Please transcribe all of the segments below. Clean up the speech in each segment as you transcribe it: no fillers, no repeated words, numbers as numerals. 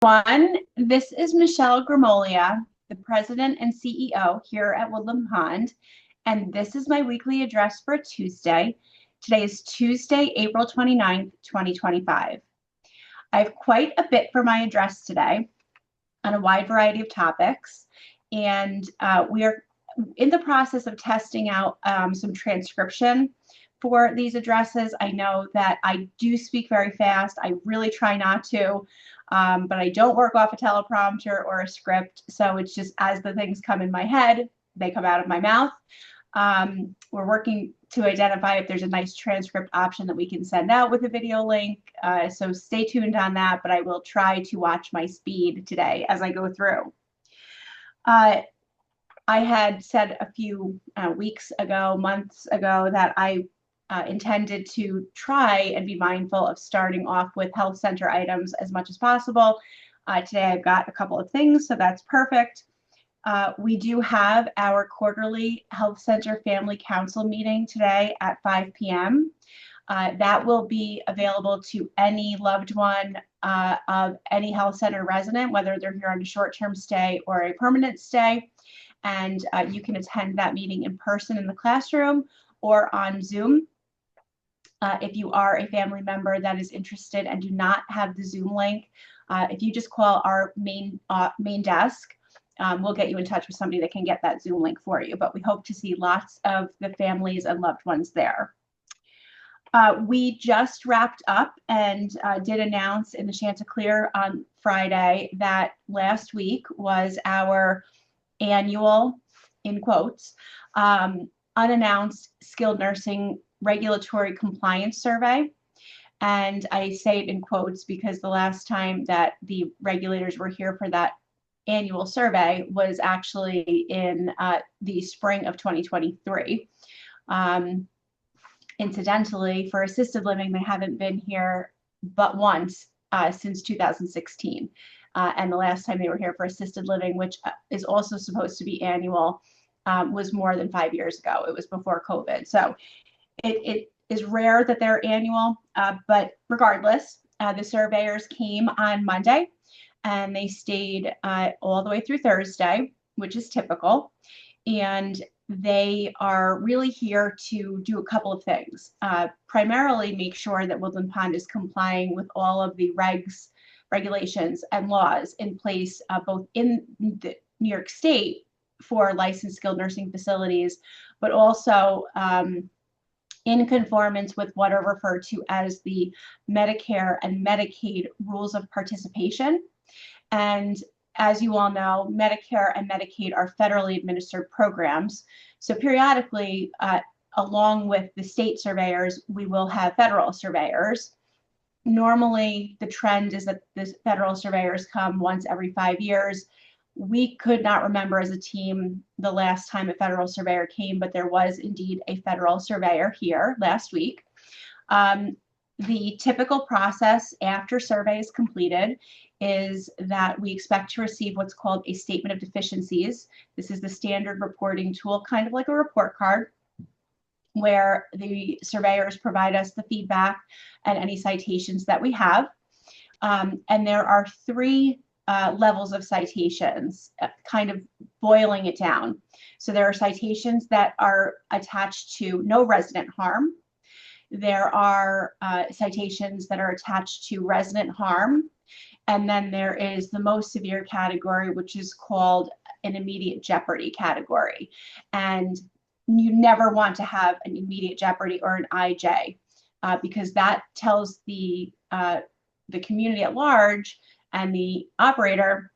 This is Michelle Gramoglia, the president and CEO here at Woodland Pond, and this is my weekly address for Tuesday. Today is Tuesday, April 29th, 2025. I have quite a bit for my address today on a wide variety of topics, and we are in the process of testing out some transcription for these addresses. I know that I do speak very fast. I really try not to, but I don't work off a teleprompter or a script. So it's just as the things come in my head, they come out of my mouth. We're working to identify if there's a nice transcript option that we can send out with a video link. So stay tuned on that, but I will try to watch my speed today as I go through. I had said a few weeks ago, months ago, that I intended to try and be mindful of starting off with health center items as much as possible. Today I've got a couple of things, so that's perfect. We do have our quarterly Health Center Family Council meeting today at 5 p.m. That will be available to any loved one of any health center resident, whether they're here on a short-term stay or a permanent stay. And you can attend that meeting in person in the classroom or on Zoom. If you are a family member that is interested and do not have the Zoom link, if you just call our main desk, we'll get you in touch with somebody that can get that Zoom link for you. But we hope to see lots of the families and loved ones there. We just wrapped up and did announce in the Chanticleer on Friday that last week was our annual, in quotes, unannounced skilled nursing regulatory compliance survey. And I say it in quotes because the last time that the regulators were here for that annual survey was actually in the spring of 2023. Incidentally, for assisted living, they haven't been here but once since 2016. And the last time they were here for assisted living, which is also supposed to be annual, was more than 5 years ago. It was before COVID. So it is rare that they're annual, but regardless, the surveyors came on Monday and they stayed all the way through Thursday, which is typical. And they are really here to do a couple of things. Primarily make sure that Woodland Pond is complying with all of the regulations and laws in place, both in the New York State for licensed skilled nursing facilities, but also in conformance with what are referred to as the Medicare and Medicaid rules of participation. And as you all know, Medicare and Medicaid are federally administered programs. So periodically, along with the state surveyors, we will have federal surveyors. Normally, the trend is that the federal surveyors come once every 5 years. We could not remember as a team the last time a federal surveyor came, but there was indeed a federal surveyor here last week. The typical process after survey is completed is that we expect to receive what's called a statement of deficiencies. This is the standard reporting tool, kind of like a report card, where the surveyors provide us the feedback and any citations that we have. And there are three levels of citations, kind of boiling it down. So there are citations that are attached to no resident harm. There are citations that are attached to resident harm. And then there is the most severe category, which is called an immediate jeopardy category. And you never want to have an immediate jeopardy or an IJ because that tells the community at large and the operator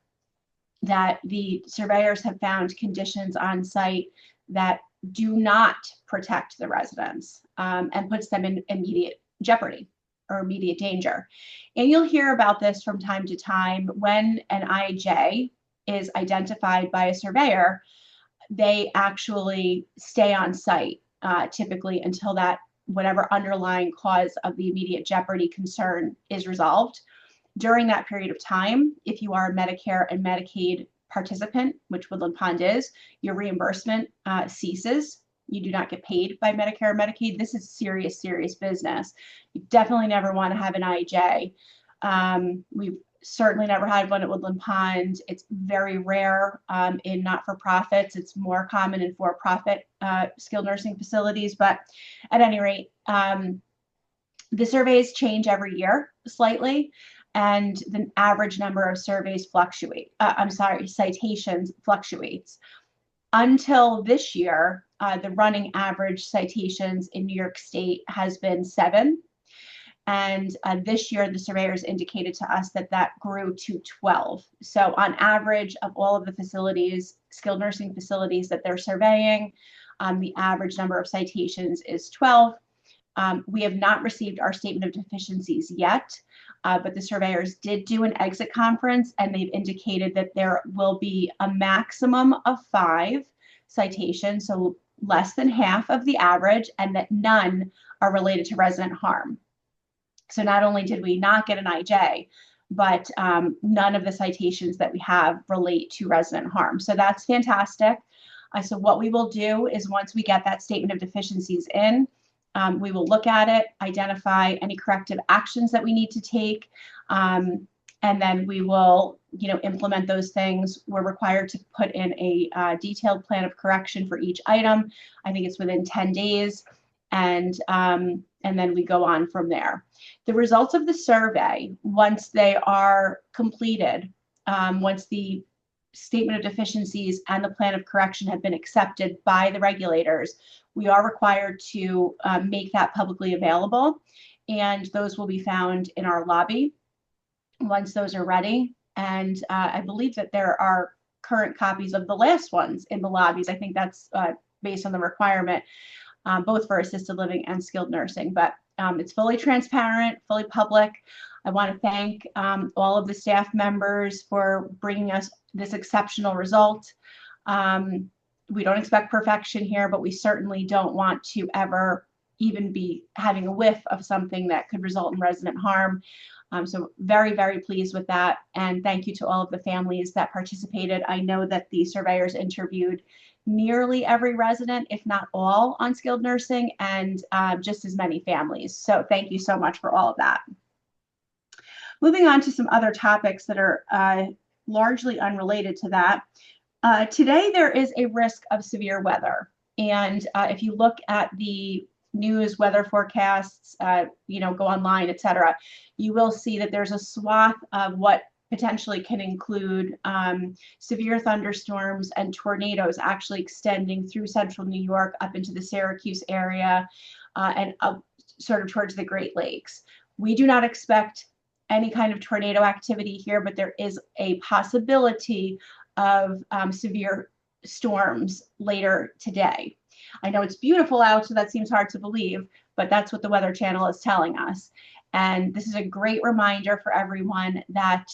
that the surveyors have found conditions on site that do not protect the residents and puts them in immediate jeopardy or immediate danger. And you'll hear about this from time to time when an IJ is identified by a surveyor. They actually stay on site typically until that whatever underlying cause of the immediate jeopardy concern is resolved. During that period of time, if you are a Medicare and Medicaid participant, which Woodland Pond is, your reimbursement ceases. You do not get paid by Medicare or Medicaid. This is serious, serious business. You definitely never want to have an IJ. We've Certainly never had one at Woodland Pond. It's very rare in not-for-profits. It's more common in for-profit skilled nursing facilities. But at any rate, the surveys change every year slightly, and the average number of surveys citations fluctuates. Until this year, the running average citations in New York State has been 7. And this year, the surveyors indicated to us that that grew to 12. So on average of all of the facilities, skilled nursing facilities that they're surveying, the average number of citations is 12. We have not received our statement of deficiencies yet, but the surveyors did do an exit conference, and they've indicated that there will be a maximum of 5 citations, so less than half of the average, and that none are related to resident harm. So not only did we not get an IJ, but none of the citations that we have relate to resident harm. So that's fantastic. So what we will do is once we get that statement of deficiencies in, we will look at it, identify any corrective actions that we need to take, and then we will, implement those things. We're required to put in a detailed plan of correction for each item. I think it's within 10 days, and then we go on from there. The results of the survey, once they are completed, once the statement of deficiencies and the plan of correction have been accepted by the regulators, we are required to make that publicly available, and those will be found in our lobby once those are ready. And I believe that there are current copies of the last ones in the lobbies. I think that's based on the requirement, both for assisted living and skilled nursing, but it's fully transparent, fully public. I want to thank all of the staff members for bringing us this exceptional result. We don't expect perfection here, but we certainly don't want to ever even be having a whiff of something that could result in resident harm. So very, very pleased with that. And thank you to all of the families that participated. I know that the surveyors interviewed nearly every resident, if not all, on skilled nursing, and just as many families. So thank you so much for all of that. Moving on to some other topics that are largely unrelated to that. Today, there is a risk of severe weather. And if you look at the news, weather forecasts, go online, etc., you will see that there's a swath of what potentially can include severe thunderstorms and tornadoes actually extending through central New York up into the Syracuse area and up sort of towards the Great Lakes. We do not expect any kind of tornado activity here, but there is a possibility of severe storms later today. I know it's beautiful out, so that seems hard to believe, but that's what the Weather Channel is telling us. And this is a great reminder for everyone that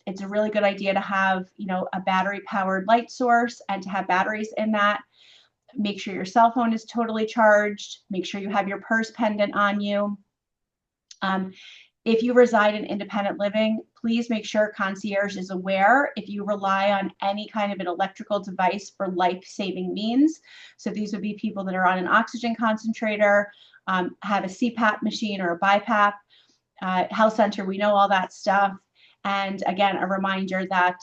it's a really good idea to have, a battery-powered light source and to have batteries in that. Make sure your cell phone is totally charged. Make sure you have your purse pendant on you. If you reside in independent living, please make sure concierge is aware if you rely on any kind of an electrical device for life-saving means. So these would be people that are on an oxygen concentrator, have a CPAP machine or a BiPAP, health center, we know all that stuff. And again, a reminder that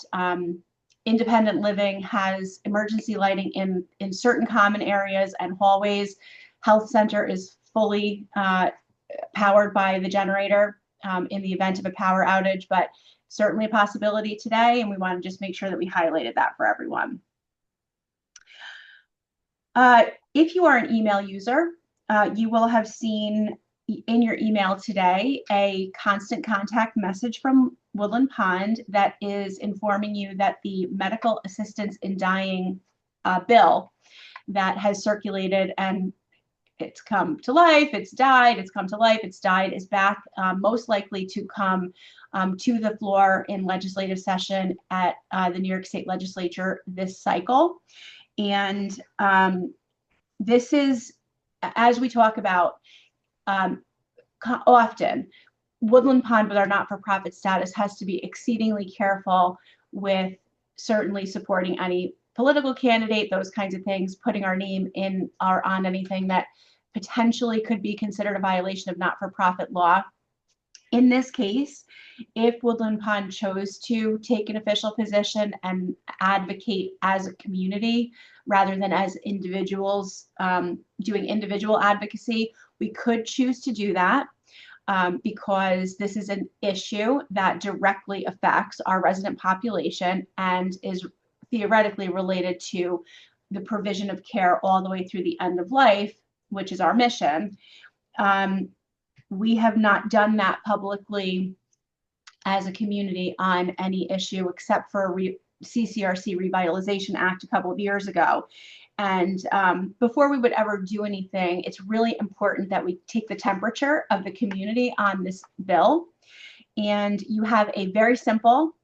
independent living has emergency lighting in certain common areas and hallways. Health center is fully powered by the generator in the event of a power outage, but certainly a possibility today, and we want to just make sure that we highlighted that for everyone. If you are an email user, you will have seen in your email today a constant contact message from Woodland Pond that is informing you that the medical assistance in dying bill that has circulated and it's come to life, it's died, it's come to life, it's died, is back, most likely to come to the floor in legislative session at the New York State Legislature this cycle. And this is, as we talk about often, Woodland Pond, with our not-for-profit status, has to be exceedingly careful with certainly supporting any political candidate, those kinds of things, putting our name in or on anything that potentially could be considered a violation of not-for-profit law. In this case, if Woodland Pond chose to take an official position and advocate as a community rather than as individuals doing individual advocacy, we could choose to do that because this is an issue that directly affects our resident population and is theoretically related to the provision of care all the way through the end of life, which is our mission. We have not done that publicly as a community on any issue except for a CCRC Revitalization Act a couple of years ago. And before we would ever do anything, it's really important that we take the temperature of the community on this bill. And you have a very simple,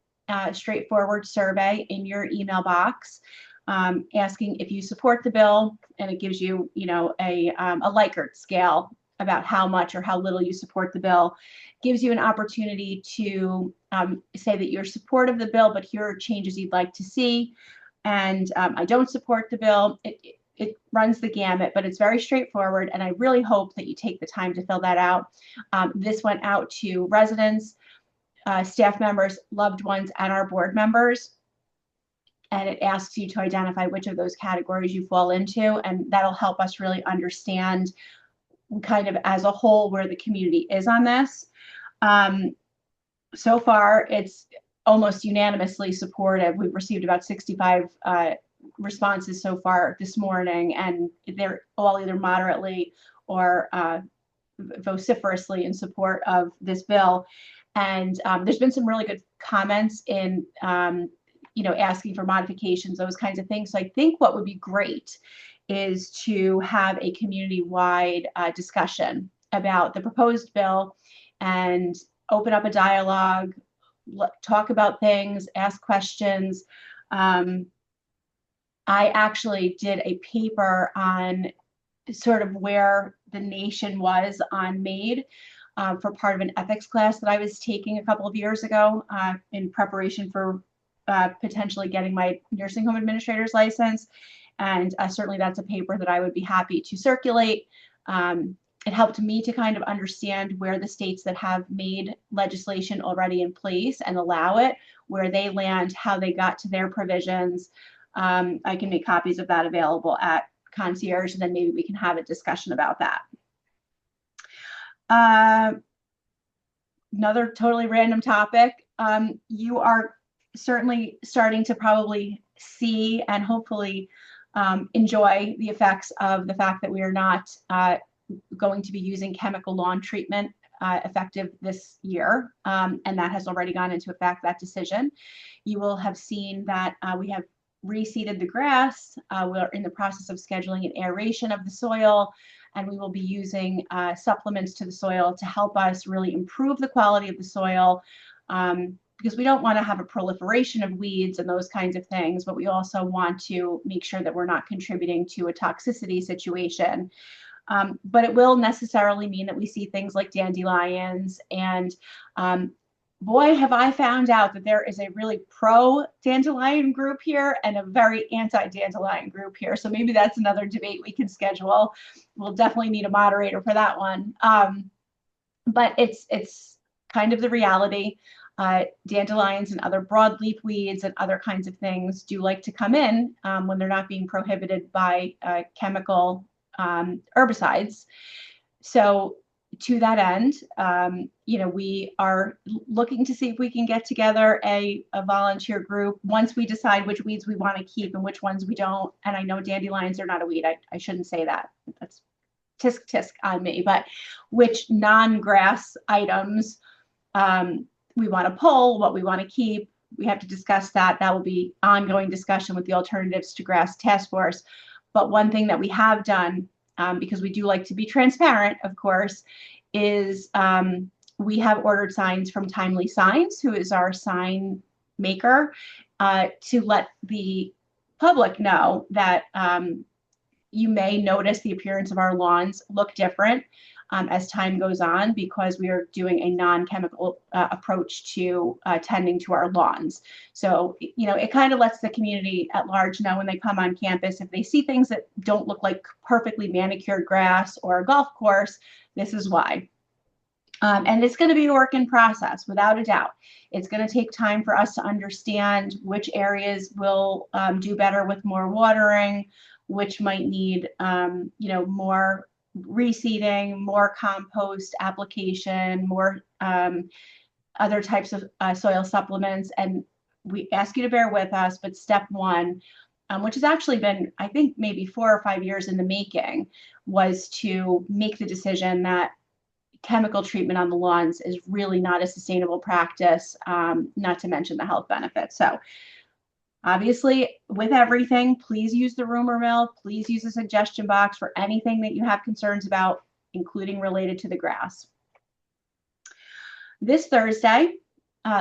straightforward survey in your email box asking if you support the bill, and it gives you, a Likert scale about how much or how little you support the bill. Gives you an opportunity to say that you're supportive of the bill, but here are changes you'd like to see. And I don't support the bill. It runs the gamut, but it's very straightforward. And I really hope that you take the time to fill that out. This went out to residents, staff members, loved ones, and our board members. And it asks you to identify which of those categories you fall into. And that'll help us really understand kind of as a whole where the community is on this. So far, it's almost unanimously supportive. We've received about 65 responses so far this morning, and they're all either moderately or vociferously in support of this bill. And there's been some really good comments in, asking for modifications, those kinds of things. So I think what would be great is to have a community-wide discussion about the proposed bill and open up a dialogue, talk about things, ask questions. I actually did a paper on sort of where the nation was on MAID for part of an ethics class that I was taking a couple of years ago in preparation for potentially getting my nursing home administrator's license. And certainly that's a paper that I would be happy to circulate. It helped me to kind of understand where the states that have made legislation already in place and allow it, where they land, how they got to their provisions. I can make copies of that available at Concierge, and then maybe we can have a discussion about that. Another totally random topic. You are certainly starting to probably see and hopefully enjoy the effects of the fact that we are not going to be using chemical lawn treatment effective this year, and that has already gone into effect, that decision. You will have seen that we have reseeded the grass. We're in the process of scheduling an aeration of the soil, and we will be using supplements to the soil to help us really improve the quality of the soil, because we don't want to have a proliferation of weeds and those kinds of things, but we also want to make sure that we're not contributing to a toxicity situation. But it will necessarily mean that we see things like dandelions, and boy, have I found out that there is a really pro-dandelion group here and a very anti-dandelion group here. So maybe that's another debate we can schedule. We'll definitely need a moderator for that one. But it's kind of the reality. Dandelions and other broadleaf weeds and other kinds of things do like to come in when they're not being prohibited by chemical herbicides. So to that end, we are looking to see if we can get together a volunteer group once we decide which weeds we want to keep and which ones we don't. And I know dandelions are not a weed. I shouldn't say that. That's tisk tisk on me. But which non-grass items we want to pull, what we want to keep. We have to discuss that. That will be ongoing discussion with the Alternatives to Grass Task Force. But one thing that we have done, because we do like to be transparent, of course, is we have ordered signs from Timely Signs, who is our sign maker, to let the public know that you may notice the appearance of our lawns look different as time goes on, because we are doing a non-chemical approach to tending to our lawns. So, it kind of lets the community at large know when they come on campus, if they see things that don't look like perfectly manicured grass or a golf course, this is why. And it's going to be a work in process, without a doubt. It's going to take time for us to understand which areas will do better with more watering, which might need, more reseeding, more compost application, more other types of soil supplements. And we ask you to bear with us, but step one, which has actually been, I think, maybe 4 or 5 years in the making, was to make the decision that chemical treatment on the lawns is really not a sustainable practice, not to mention the health benefits. So obviously, with everything, please use the rumor mill. Please use the suggestion box for anything that you have concerns about, including related to the grass. This Thursday,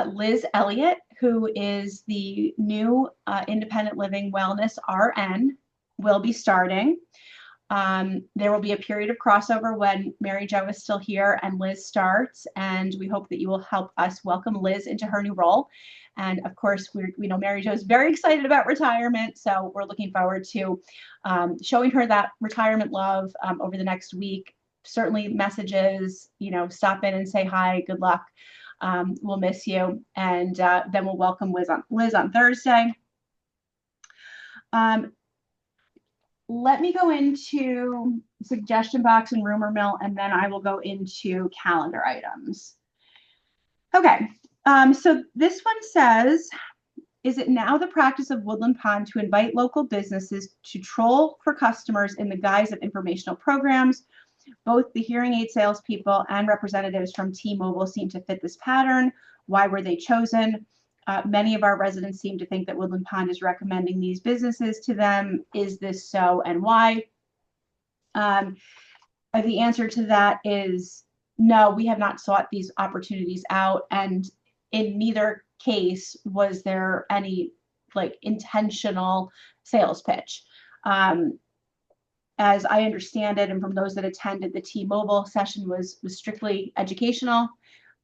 Liz Elliott, who is the new Independent Living Wellness RN, will be starting. There will be a period of crossover when Mary Jo is still here and Liz starts, and we hope that you will help us welcome Liz into her new role. And of course, we know Mary Jo is very excited about retirement, so we're looking forward to showing her that retirement love over the next week. Certainly messages, stop in and say hi, good luck. We'll miss you. And then we'll welcome Liz on Thursday. Let me go into suggestion box and rumor mill, and then I will go into calendar items. Okay, so this one says, is it now the practice of Woodland Pond to invite local businesses to troll for customers in the guise of informational programs? Both the hearing aid salespeople and representatives from T-Mobile seem to fit this pattern. Why were they chosen? Many of our residents seem to think that Woodland Pond is recommending these businesses to them. Is this so, and why? The answer to that is no, we have not sought these opportunities out, and in neither case was there any intentional sales pitch. As I understand it, and from those that attended, the T-Mobile session was strictly educational.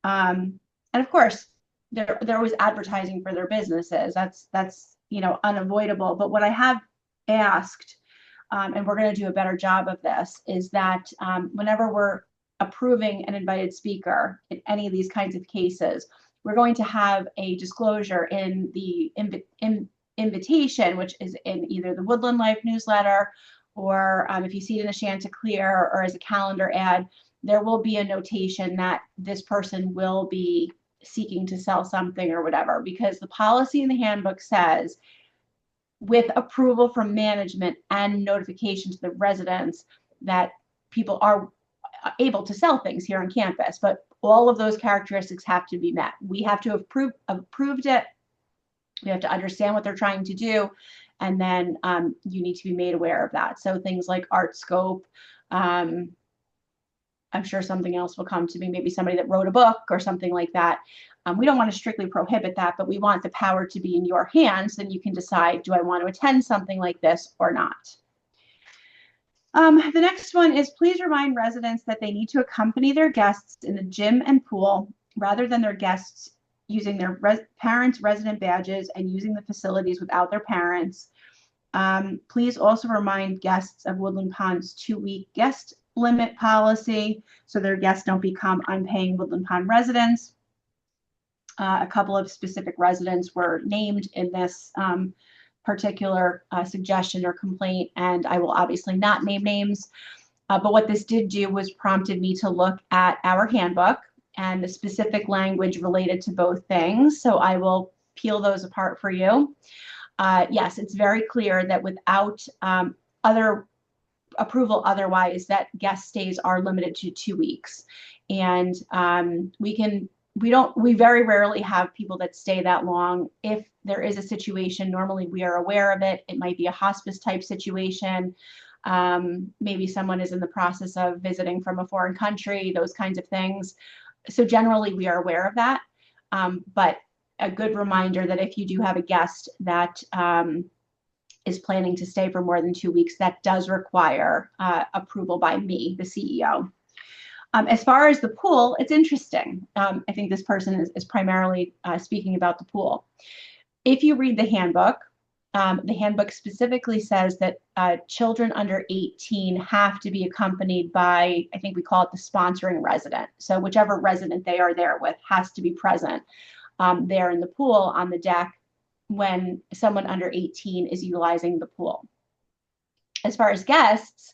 And of course, there was advertising for their businesses. That's unavoidable. But what I have asked, and we're going to do a better job of this, is that whenever we're approving an invited speaker in any of these kinds of cases, we're going to have a disclosure in the invitation, which is in either the Woodland Life newsletter, or if you see it in the Chanticleer or as a calendar ad, there will be a notation that this person will be seeking to sell something or whatever, because the policy in the handbook says, with approval from management and notification to the residents, that people are able to sell things here on campus. But all of those characteristics have to be met. We have to have approved it. We have to understand what they're trying to do. And then you need to be made aware of that. So things like art scope, I'm sure something else will come to me, maybe somebody that wrote a book or something like that. We don't want to strictly prohibit that, but we want the power to be in your hands. Then you can decide, do I want to attend something like this or not? The next one is, please remind residents that they need to accompany their guests in the gym and pool rather than their guests using their parents' resident badges and using the facilities without their parents. Please also remind guests of Woodland Pond's 2-week guest limit policy, so their guests don't become unpaying Woodland Pond residents. A couple of specific residents were named in this particular suggestion or complaint, and I will obviously not name names. But what this did do was prompted me to look at our handbook and the specific language related to both things. So I will peel those apart for you. Yes, it's very clear that without other approval otherwise, that guest stays are limited to 2 weeks. And we very rarely have people that stay that long. If there is a situation, normally we are aware of it. It might be a hospice type situation. Maybe someone is in the process of visiting from a foreign country, those kinds of things. So generally we are aware of that. But a good reminder that if you do have a guest that is planning to stay for more than 2 weeks, that does require approval by me, the CEO. As far as the pool, it's interesting. I think this person is primarily speaking about the pool. If you read the handbook, The handbook specifically says that children under 18 have to be accompanied by, I think we call it the sponsoring resident. So whichever resident they are there with has to be present there in the pool on the deck when someone under 18 is utilizing the pool. As far as guests,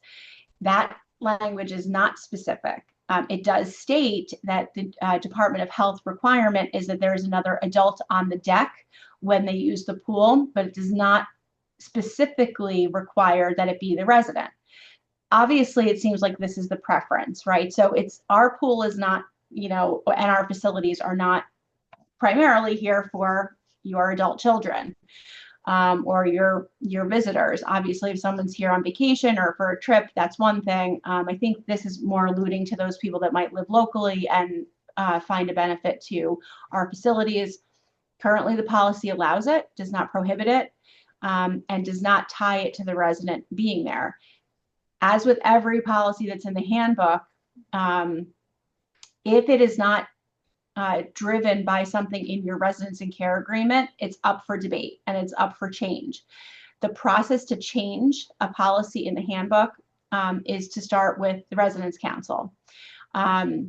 that language is not specific. It does state that the Department of Health requirement is that there is another adult on the deck when they use the pool, but it does not specifically require that it be the resident. Obviously, it seems like this is the preference, right? So it's our pool is not, and our facilities are not primarily here for your adult children or your visitors. Obviously, if someone's here on vacation or for a trip, that's one thing. I think this is more alluding to those people that might live locally and find a benefit to our facilities. Currently, the policy allows it, does not prohibit it, and does not tie it to the resident being there. As with every policy that's in the handbook, if it is not driven by something in your residence and care agreement, it's up for debate and it's up for change. The process to change a policy in the handbook is to start with the residence council or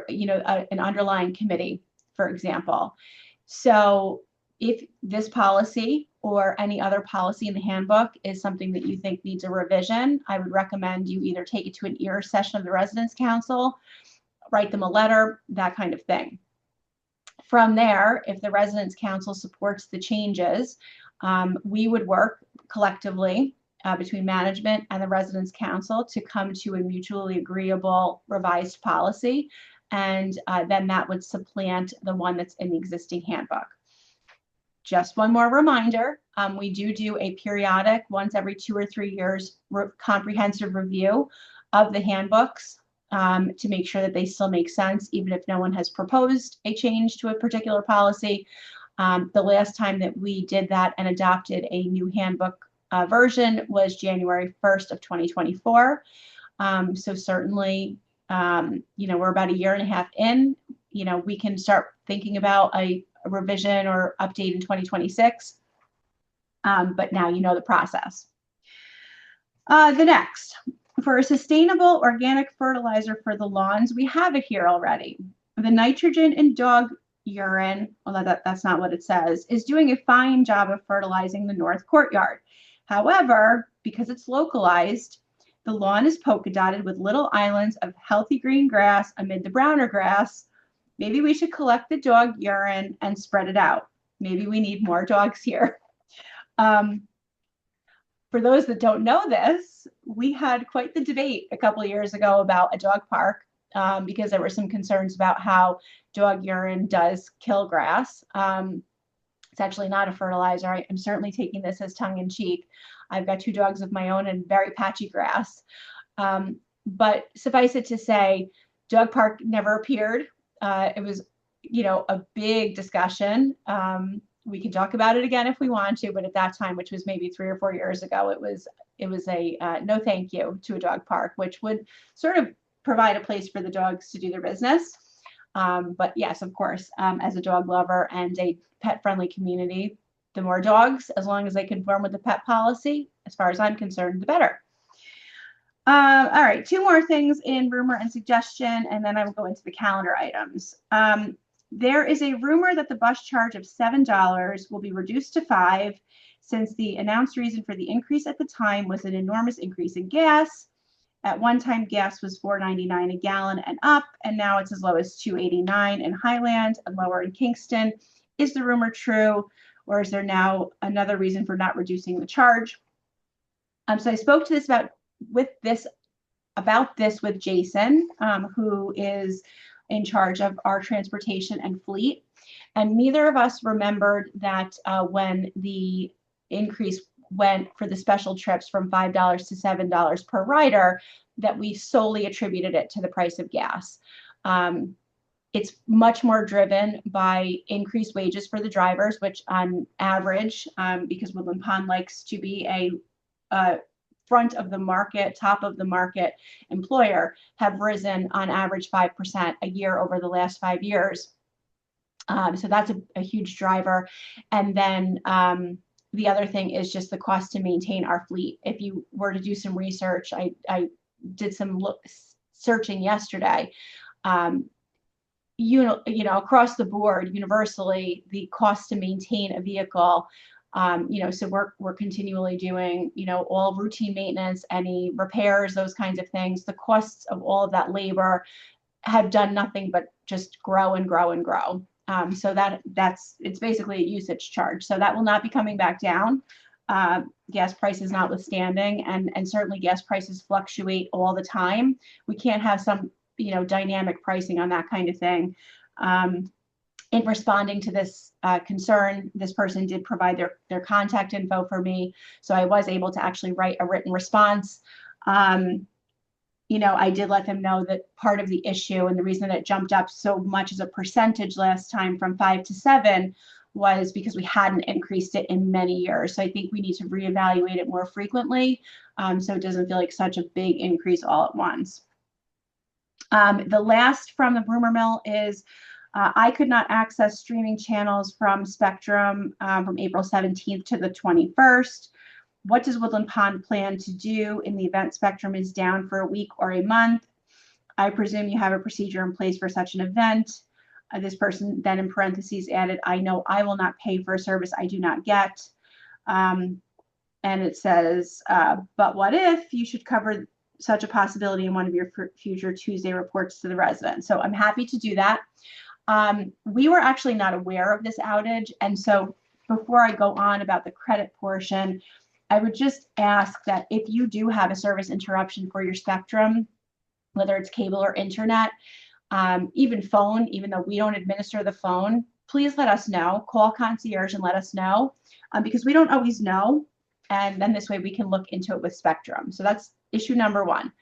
an underlying committee, for example. So if this policy or any other policy in the handbook is something that you think needs a revision, I would recommend you either take it to an ear session of the residence council, write them a letter, that kind of thing. From there, if the residence council supports the changes, we would work collectively between management and the residence council to come to a mutually agreeable revised policy. And then that would supplant the one that's in the existing handbook. Just one more reminder, we do a periodic, once every 2 or 3 years, comprehensive review of the handbooks to make sure that they still make sense, even if no one has proposed a change to a particular policy. The last time that we did that and adopted a new handbook version was January 1st of 2024. So certainly, we're about 1.5 years in, we can start thinking about a revision or update in 2026. But now you know the process. The next, for a sustainable organic fertilizer for the lawns, we have it here already. The nitrogen in dog urine, although that's not what it says, is doing a fine job of fertilizing the north courtyard. However, because it's localized, the lawn is polka dotted with little islands of healthy green grass amid the browner grass. Maybe we should collect the dog urine and spread it out. Maybe we need more dogs here. For those that don't know this, we had quite the debate a couple of years ago about a dog park because there were some concerns about how dog urine does kill grass. It's actually not a fertilizer. I'm certainly taking this as tongue in cheek. I've got 2 dogs of my own and very patchy grass. But suffice it to say, dog park never appeared. It was, a big discussion. We can talk about it again if we want to, but at that time, which was maybe 3 or 4 years ago, it was a no thank you to a dog park, which would sort of provide a place for the dogs to do their business. But yes, of course, as a dog lover and a pet-friendly community, the more dogs, as long as they conform with the pet policy, as far as I'm concerned, the better. All right, 2 more things in rumor and suggestion, and then I will go into the calendar items. There is a rumor that the bus charge of $7 will be reduced to $5, since the announced reason for the increase at the time was an enormous increase in gas. At one time, gas was $4.99 a gallon and up, and now it's as low as $2.89 in Highland and lower in Kingston. Is the rumor true, or is there now another reason for not reducing the charge? So I spoke to about this with Jason, who is in charge of our transportation and fleet. And neither of us remembered that when the increase went for the special trips from $5 to $7 per rider, that we solely attributed it to the price of gas. It's much more driven by increased wages for the drivers, which on average, because Woodland Pond likes to be a front of the market, top of the market employer, have risen on average 5% a year over the last 5 years. So that's a huge driver. And then the other thing is just the cost to maintain our fleet. If you were to do some research, I did some searching yesterday. You know, across the board, universally, the cost to maintain a vehicle, so we're continually doing, all routine maintenance, any repairs, those kinds of things. The costs of all of that labor have done nothing but just grow and grow and grow. So it's basically a usage charge. So that will not be coming back down. Gas prices notwithstanding, and certainly gas prices fluctuate all the time. We can't have some, dynamic pricing on that kind of thing. In responding to this concern, this person did provide their contact info for me. So I was able to actually write a written response. I did let them know that part of the issue and the reason that it jumped up so much as a percentage last time from 5 to 7 was because we hadn't increased it in many years. So I think we need to reevaluate it more frequently, so it doesn't feel like such a big increase all at once. The last from the rumor mill is I could not access streaming channels from Spectrum from April 17th to the 21st. What does Woodland Pond plan to do in the event Spectrum is down for a week or a month? I presume you have a procedure in place for such an event. This person then in parentheses added, I know I will not pay for a service I do not get. And it says, but what if you should cover such a possibility in one of your future Tuesday reports to the residents? So I'm happy to do that. We were actually not aware of this outage. And so before I go on about the credit portion, I would just ask that if you do have a service interruption for your Spectrum, whether it's cable or internet, even phone, even though we don't administer the phone, please let us know. Call concierge and let us know, because we don't always know. And then this way we can look into it with Spectrum. So that's issue number one.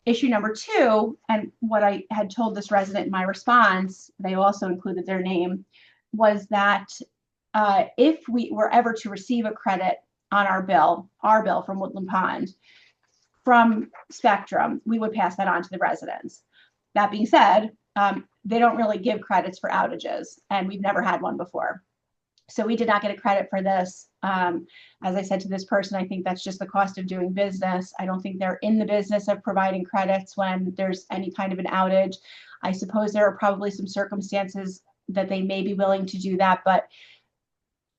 Issue number two, and what I had told this resident in my response, they also included their name, was that if we were ever to receive a credit on our bill from Woodland Pond from Spectrum, we would pass that on to the residents. That being said, they don't really give credits for outages, and we've never had one before. So we did not get a credit for this. As I said to this person, I think that's just the cost of doing business. I don't think they're in the business of providing credits when there's any kind of an outage. I suppose there are probably some circumstances that they may be willing to do that, but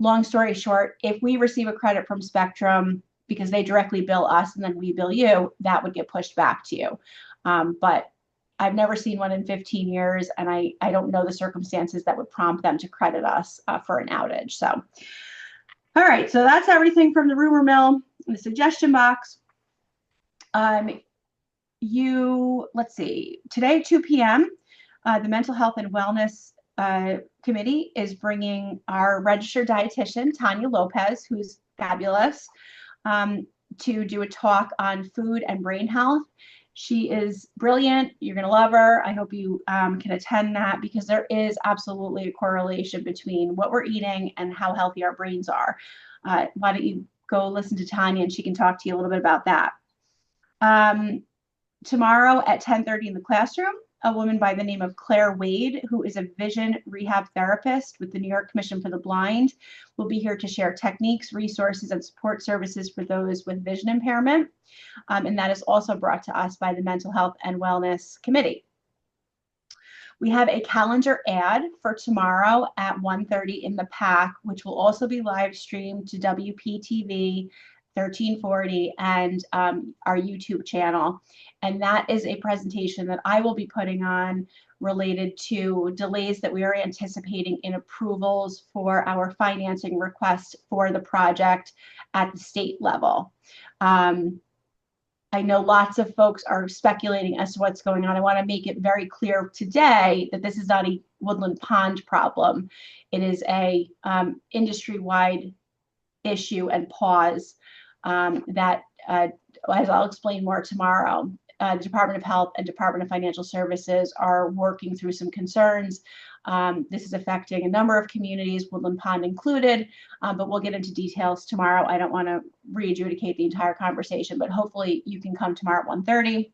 long story short, if we receive a credit from Spectrum because they directly bill us and then we bill you, that would get pushed back to you. But I've never seen one in 15 years, and I don't know the circumstances that would prompt them to credit us for an outage. So, all right, so that's everything from the rumor mill. In the suggestion box, let's see, today at 2 p.m., the Mental Health and Wellness Committee is bringing our registered dietitian, Tanya Lopez, who's fabulous, to do a talk on food and brain health. She is brilliant. You're going to love her. I hope you can attend that, because there is absolutely a correlation between what we're eating and how healthy our brains are. Why don't you go listen to Tanya, and she can talk to you a little bit about that. Tomorrow at 10:30 in the classroom, a woman by the name of Claire Wade, who is a vision rehab therapist with the New York Commission for the Blind, will be here to share techniques, resources, and support services for those with vision impairment. And that is also brought to us by the Mental Health and Wellness Committee. We have a calendar ad for tomorrow at 1:30 in the PAC, which will also be live streamed to WPTV 1340 and our YouTube channel. And that is a presentation that I will be putting on related to delays that we are anticipating in approvals for our financing request for the project at the state level. I know lots of folks are speculating as to what's going on. I want to make it very clear today that this is not a Woodland Pond problem. It is a industry-wide issue and pause that, as I'll explain more tomorrow, the Department of Health and Department of Financial Services are working through some concerns. This is affecting a number of communities, Woodland Pond included, but we'll get into details tomorrow. I don't want to re-adjudicate the entire conversation, but hopefully you can come tomorrow at 1:30.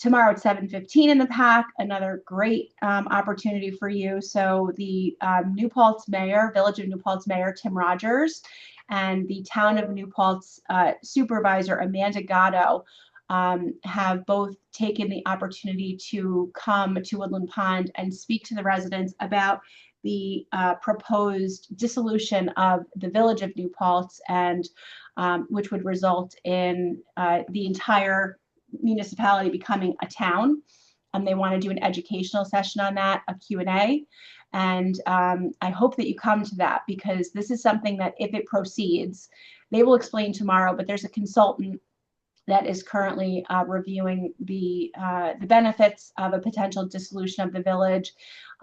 tomorrow at 7:15 in the PAC, another great opportunity for you. So the New Paltz mayor, Village of New Paltz mayor, Tim Rogers, and the town of New Paltz supervisor, Amanda Gatto, have both taken the opportunity to come to Woodland Pond and speak to the residents about the proposed dissolution of the Village of New Paltz, and which would result in the entire municipality becoming a town. They want to do an educational session on that, a Q&A. And I hope that you come to that, because this is something that if it proceeds, they will explain tomorrow, but there's a consultant that is currently reviewing the benefits of a potential dissolution of the village.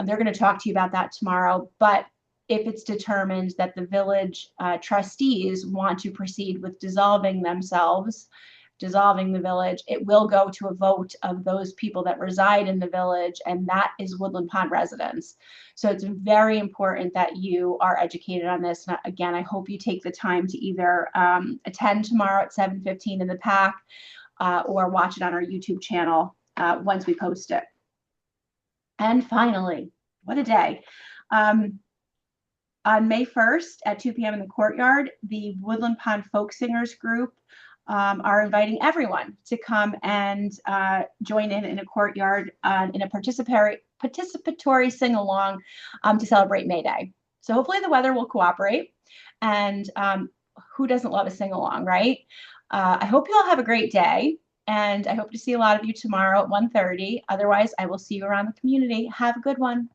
They're going to talk to you about that tomorrow. But if it's determined that the village trustees want to proceed with dissolving the village, it will go to a vote of those people that reside in the village, and that is Woodland Pond residents. So it's very important that you are educated on this. And again, I hope you take the time to either attend tomorrow at 7:15 in the PAC or watch it on our YouTube channel once we post it. And finally, what a day. On May 1st at 2 p.m. in the courtyard, the Woodland Pond Folk Singers group are inviting everyone to come and join in a courtyard in a participatory sing-along to celebrate May Day. So hopefully the weather will cooperate, and who doesn't love a sing-along, right? I hope you all have a great day, and I hope to see a lot of you tomorrow at 1:30. Otherwise, I will see you around the community. Have a good one.